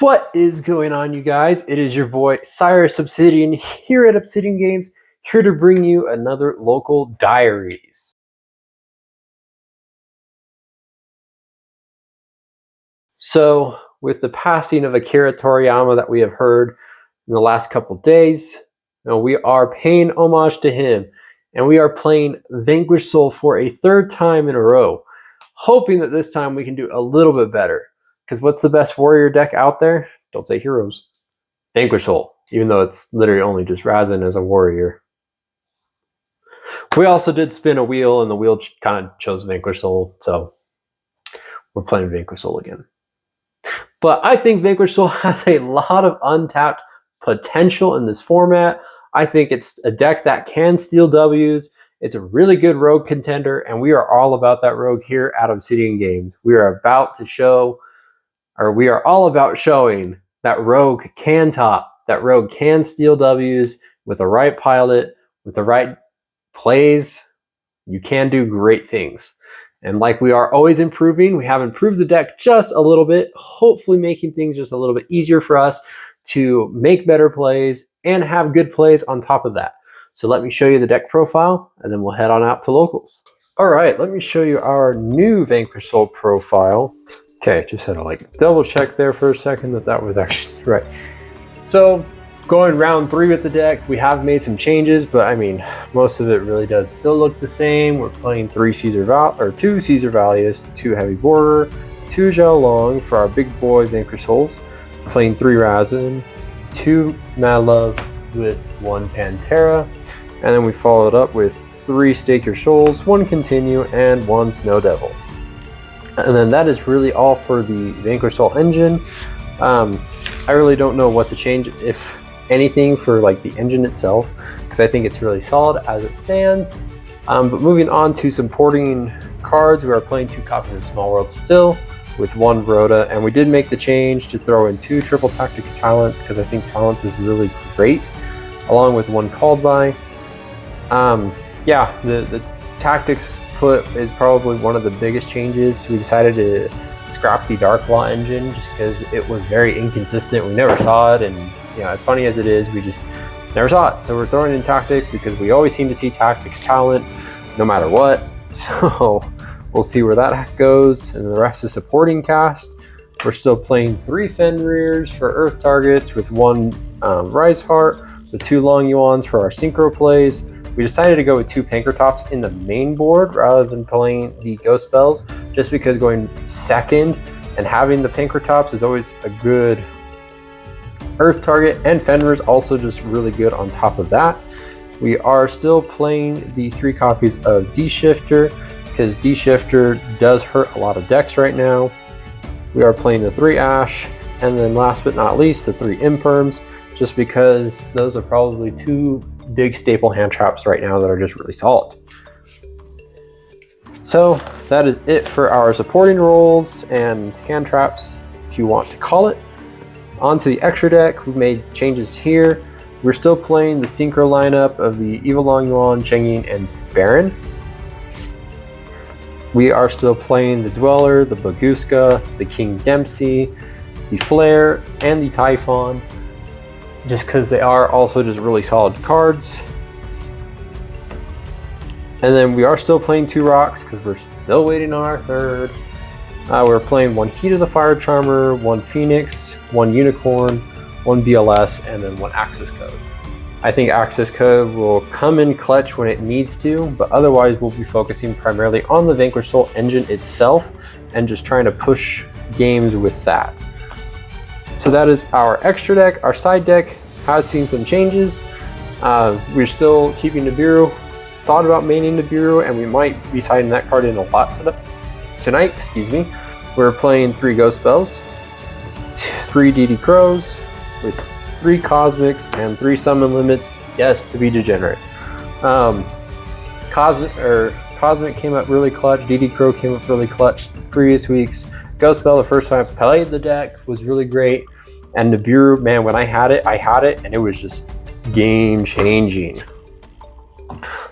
What is going on, you guys? It is your boy Cyrus Obsidian here at Obsidian Games, here to bring you another local diaries. So, with the passing of Akira Toriyama that we have heard in the last couple days, we are paying homage to him, and we are playing Vanquish Soul for a third time in a row, hoping that this time we can do a little bit better. Because what's the best warrior deck out there? Don't say heroes. Vanquish Soul, even though it's literally only just Razin as a warrior. We also did spin a wheel, and the wheel kind of chose Vanquish Soul, so we're playing Vanquish Soul again. But I think Vanquish Soul has a lot of untapped potential in this format. I think it's a deck that can steal W's. It's a really good rogue contender, and we are all about that rogue here at Obsidian Games. We are about to show, or we are all about showing that rogue can top, that rogue can steal W's with the right pilot, with the right plays. You can do great things. And like we are always improving, we have improved the deck just a little bit, hopefully making things just a little bit easier for us to make better plays and have good plays on top of that. So let me show you the deck profile, and then we'll head on out to locals. All right, let me show you our new Vanquish Soul profile. Okay, just had to double check there for a second that was actually right. So going round 3 with the deck, we have made some changes, but I mean, most of it really does still look the same. We're playing 2 Caesar Valius, 2 Heavy Border, 2 Zhao Long for our big boy Vanquish Souls. We're playing 3 Razin, 2 Mad Love with 1 Pantera, and then we followed up with 3 Stake Your Souls, 1 Continue, and 1 Snow Devil. And then that is really all for the Vanquish Soul engine. I really don't know what to change, if anything, for the engine itself, because I think it's really solid as it stands. But moving on to supporting cards, we are playing 2 copies of Small World still, with 1 Rhoda, and we did make the change to throw in 2 Triple Tactics Talents, because I think Talents is really great, along with 1 Called By. Yeah, the Tactics put is probably one of the biggest changes. We decided to scrap the Dark Law engine just because it was very inconsistent. We never saw it, and as funny as it is, we just never saw it. So we're throwing in Tactics because we always seem to see Tactics talent no matter what. So we'll see where that goes. And the rest is supporting cast. We're still playing 3 Fenrirs for Earth targets with 1 Rise Heart, with 2 Long Yuans for our synchro plays. We decided to go with 2 Pankratops in the main board rather than playing the Ghost Spells, just because going second and having the Pankratops is always a good Earth target, and Fenrir's also just really good on top of that. We are still playing the 3 copies of D-Shifter, because D-Shifter does hurt a lot of decks right now. We are playing the 3 Ash, and then last but not least, the 3 Imperms, just because those are probably 2 big staple hand traps right now that are just really solid. So that is it for our supporting roles and hand traps, if you want to call it. On to the extra deck, we made changes here. We're still playing the synchro lineup of the Evil Long Yuan, Chengyin, and Baron. We are still playing the Dweller, the Baguska, the King Dempsey, the Flare, and the Typhon, just because they are also just really solid cards. And then we are still playing 2 Rocks because we're still waiting on our 3rd. We're playing 1 Heat of the Fire Charmer, 1 Phoenix, 1 Unicorn, 1 BLS, and then 1 Access Code. I think Access Code will come in clutch when it needs to, but otherwise we'll be focusing primarily on the Vanquish Soul engine itself and just trying to push games with that. So that is our extra deck. Our side deck has seen some changes. We're still keeping Nibiru. Thought about maining Nibiru, and we might be siding that card in a lot tonight. Excuse me. We're playing 3 Ghost Spells, 3 DD Crows, with 3 Cosmics and 3 Summon Limits. Yes, to be degenerate. Cosmic came up really clutch. DD Crow came up really clutch the previous weeks. Ghost Spell, the first time I played the deck, was really great. And Nibiru, man, when I had it, and it was just game changing.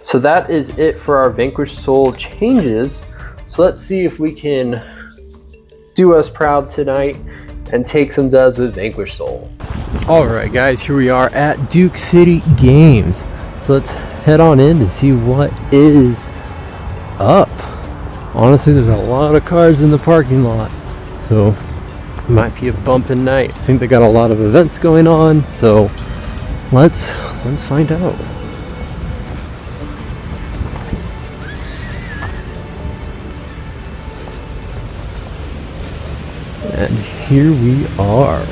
So that is it for our Vanquish Soul changes. So let's see if we can do us proud tonight and take some dubs with Vanquish Soul. Alright guys, here we are at Duke City Games. So let's head on in to see what is up. Honestly, there's a lot of cars in the parking lot, so it might be a bumping night. I think they got a lot of events going on, so let's find out. And here we are.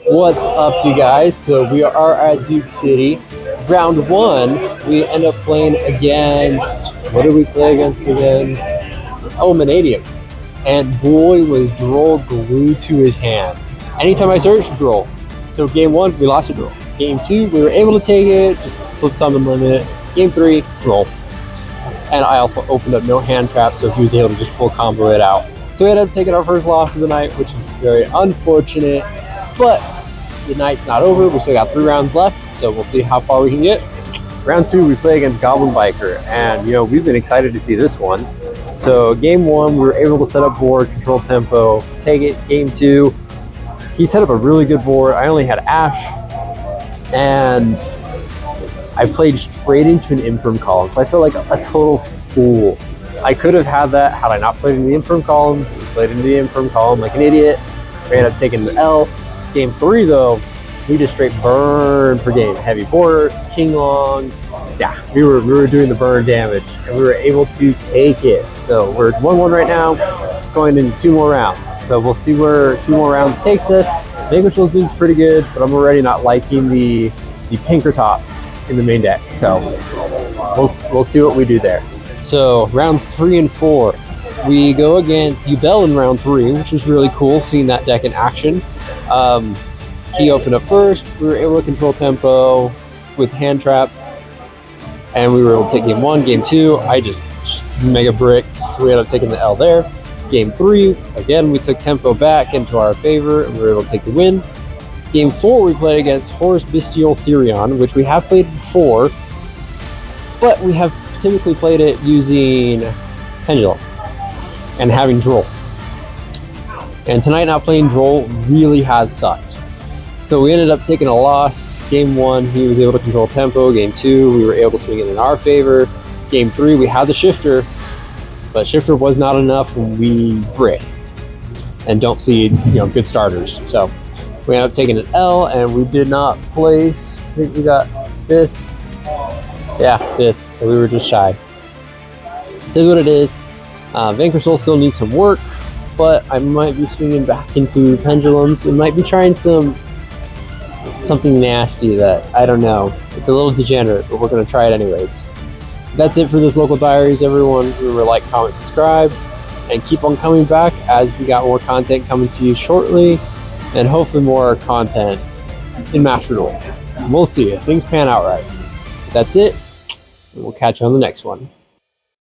What's up, you guys? So we are at Duke City. Round one, we end up playing against, what did we play against again? Oh, Vanadium. And boy, was Droll glued to his hand. Anytime I searched, Droll. So game one, we lost to Droll. Game two, we were able to take it, just flipped on the limit. Game three, Droll. And I also opened up no hand trap, so he was able to just full combo it out. So we ended up taking our first loss of the night, which is very unfortunate, but the night's not over. We still got 3 rounds left, so we'll see how far we can get. Round two, we play against Goblin Biker, and we've been excited to see this one. So game one, we were able to set up board, control tempo, take it. Game two, he set up a really good board. I only had Ash, and I played straight into an imperm column, so I feel like a total fool. I could have had that had I not played in the imperm column. We played into the imperm column like an idiot. We ended up taking the L. Game three, though, we just straight burned for game. Heavy board, king long. Yeah, we were doing the burn damage, and we were able to take it. So we're 1-1 right now, going into 2 more rounds. So we'll see where 2 more rounds takes us. Vanquish Soul's doing pretty good, but I'm already not liking the pinker tops in the main deck. So we'll see what we do there. So rounds 3 and 4, we go against Ubel in round 3, which was really cool seeing that deck in action. He opened up first. We were able to control tempo with hand traps, and we were able to take game 1. Game 2, I just mega bricked, so we ended up taking the L there. Game 3, again, we took tempo back into our favor, and we were able to take the win. Game 4, we played against Horus Bestial Therion, which we have played before, but we have typically played it using Pendulum and having Droll. And tonight, not playing Droll really has sucked. So we ended up taking a loss. Game 1, he was able to control tempo. Game 2, we were able to swing it in our favor. Game 3, we had the shifter, but shifter was not enough when we brick and don't see good starters. So we ended up taking an L, and we did not place. I think we got 5th. Yeah, 5th. So we were just shy. It is what it is. Vanquish Soul still needs some work, but I might be swinging back into pendulums. It might be trying something nasty that, I don't know. It's a little degenerate, but we're going to try it anyways. That's it for this local diaries, everyone. Remember, like, comment, subscribe, and keep on coming back as we got more content coming to you shortly, and hopefully more content in Master Duel. We'll see if things pan out right. That's it. We'll catch you on the next one.